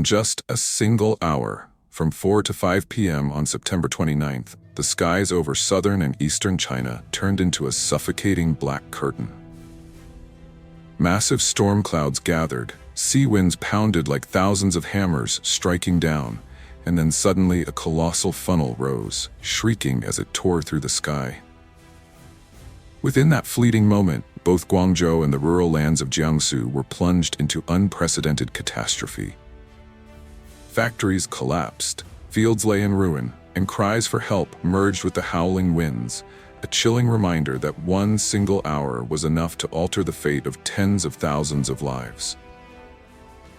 In just a single hour, from 4 to 5 p.m. on September 29th, the skies over southern and eastern China turned into a suffocating black curtain. Massive storm clouds gathered, sea winds pounded like thousands of hammers striking down, and then suddenly a colossal funnel rose, shrieking as it tore through the sky. Within that fleeting moment, both Guangzhou and the rural lands of Jiangsu were plunged into unprecedented catastrophe. Factories collapsed, fields lay in ruin, and cries for help merged with the howling winds, a chilling reminder that one single hour was enough to alter the fate of tens of thousands of lives.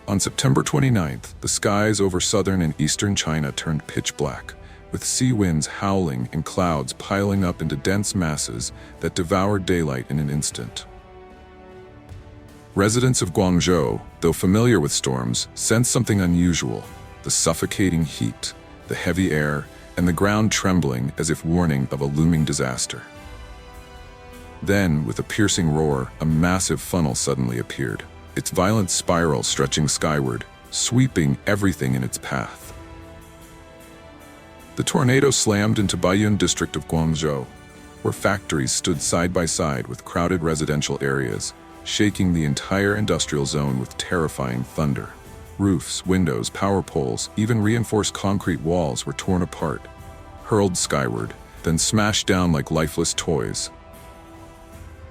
On September 29th, the skies over southern and eastern China turned pitch black, with sea winds howling and clouds piling up into dense masses that devoured daylight in an instant. Residents of Guangzhou, though familiar with storms, sensed something unusual: the suffocating heat, the heavy air, and the ground trembling as if warning of a looming disaster. Then, with a piercing roar, a massive funnel suddenly appeared, its violent spiral stretching skyward, sweeping everything in its path. The tornado slammed into Baiyun district of Guangzhou, where factories stood side by side with crowded residential areas, shaking the entire industrial zone with terrifying thunder. Roofs, windows, power poles, even reinforced concrete walls were torn apart, hurled skyward, then smashed down like lifeless toys.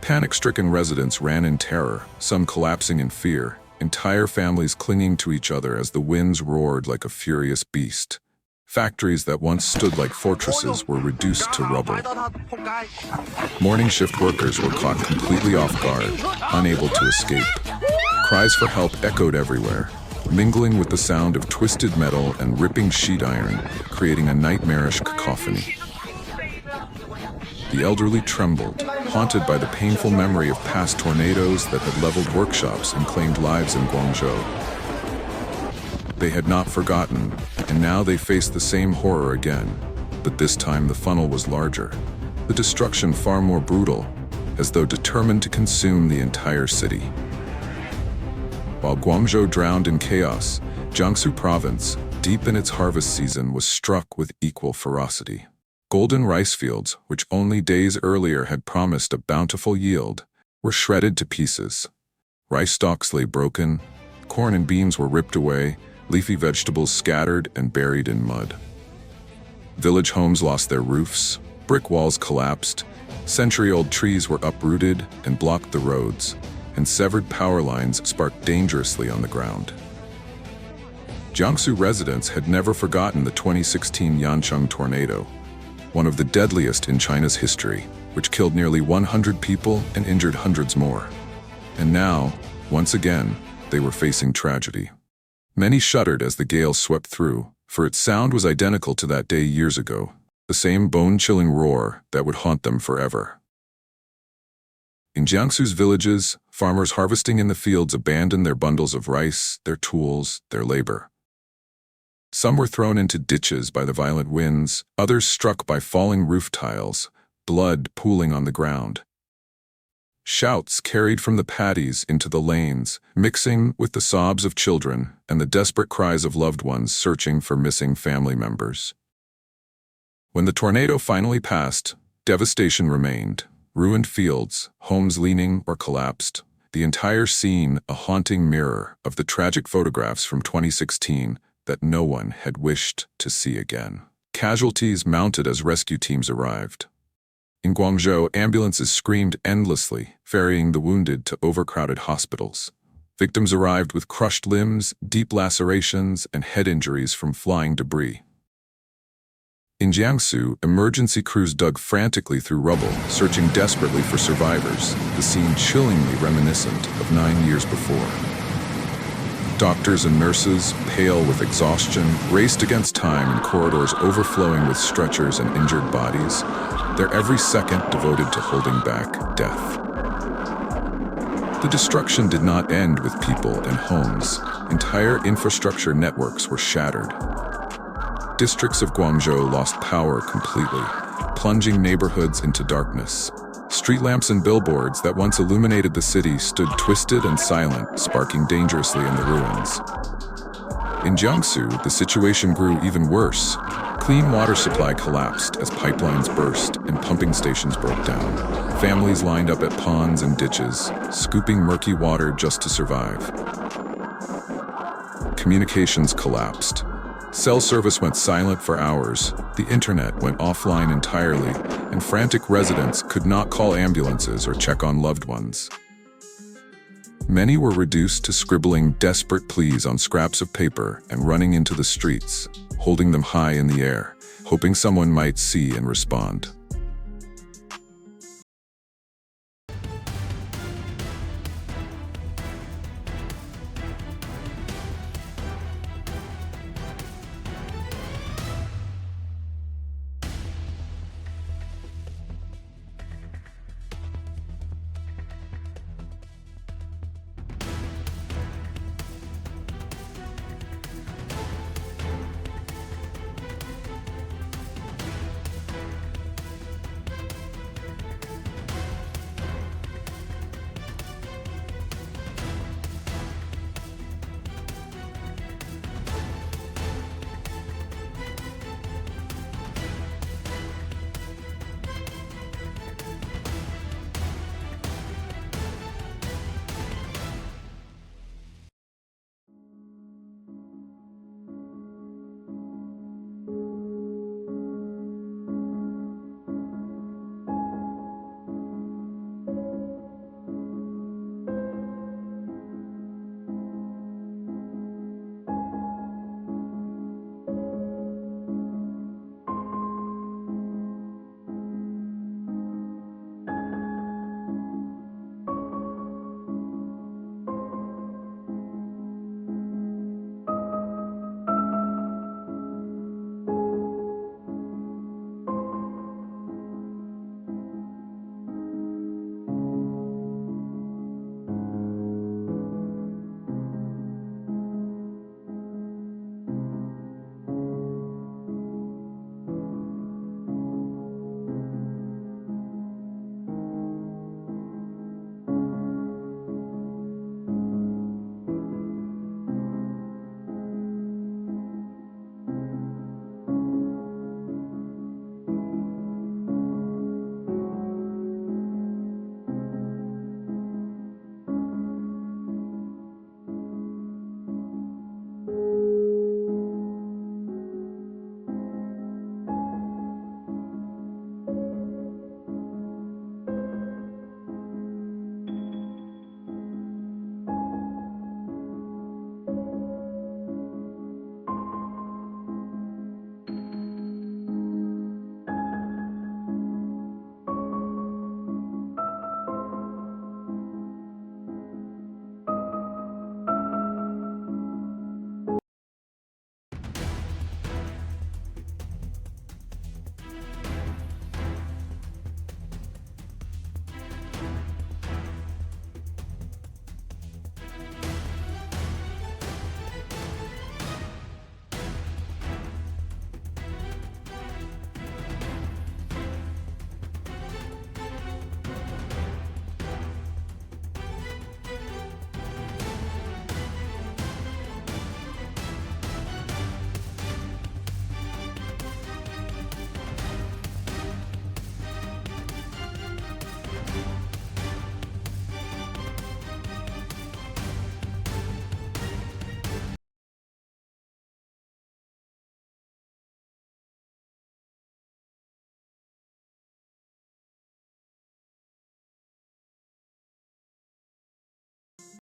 Panic-stricken residents ran in terror, some collapsing in fear, entire families clinging to each other as the winds roared like a furious beast. Factories that once stood like fortresses were reduced to rubble. Morning shift workers were caught completely off guard, unable to escape. Cries for help echoed everywhere, mingling with the sound of twisted metal and ripping sheet iron, creating a nightmarish cacophony. The elderly trembled, haunted by the painful memory of past tornadoes that had leveled workshops and claimed lives in Guangzhou. They had not forgotten, and now they faced the same horror again, but this time the funnel was larger, the destruction far more brutal, as though determined to consume the entire city. While Guangzhou drowned in chaos, Jiangsu province, deep in its harvest season, was struck with equal ferocity. Golden rice fields, which only days earlier had promised a bountiful yield, were shredded to pieces. Rice stalks lay broken, corn and beans were ripped away, leafy vegetables scattered and buried in mud. Village homes lost their roofs, brick walls collapsed, century-old trees were uprooted and blocked the roads, and severed power lines sparked dangerously on the ground. Jiangsu residents had never forgotten the 2016 Yancheng tornado, one of the deadliest in China's history, which killed nearly 100 people and injured hundreds more. And now, once again, they were facing tragedy. Many shuddered as the gale swept through, for its sound was identical to that day years ago, the same bone-chilling roar that would haunt them forever. In Jiangsu's villages, farmers harvesting in the fields abandoned their bundles of rice, their tools, their labor. Some were thrown into ditches by the violent winds, others struck by falling roof tiles, blood pooling on the ground. Shouts carried from the paddies into the lanes, mixing with the sobs of children and the desperate cries of loved ones searching for missing family members. When the tornado finally passed, devastation remained. Ruined fields, homes leaning or collapsed, the entire scene a haunting mirror of the tragic photographs from 2016 that no one had wished to see again. Casualties mounted as rescue teams arrived. In Guangzhou, ambulances screamed endlessly, ferrying the wounded to overcrowded hospitals. Victims arrived with crushed limbs, deep lacerations, and head injuries from flying debris. In Jiangsu, emergency crews dug frantically through rubble, searching desperately for survivors, the scene chillingly reminiscent of 9 years before. Doctors and nurses, pale with exhaustion, raced against time in corridors overflowing with stretchers and injured bodies, their every second devoted to holding back death. The destruction did not end with people and homes. Entire infrastructure networks were shattered. Districts of Guangzhou lost power completely, plunging neighborhoods into darkness. Street lamps and billboards that once illuminated the city stood twisted and silent, sparking dangerously in the ruins. In Jiangsu, the situation grew even worse. Clean water supply collapsed as pipelines burst and pumping stations broke down. Families lined up at ponds and ditches, scooping murky water just to survive. Communications collapsed. Cell service went silent for hours, the internet went offline entirely, and frantic residents could not call ambulances or check on loved ones. Many were reduced to scribbling desperate pleas on scraps of paper and running into the streets, holding them high in the air, hoping someone might see and respond.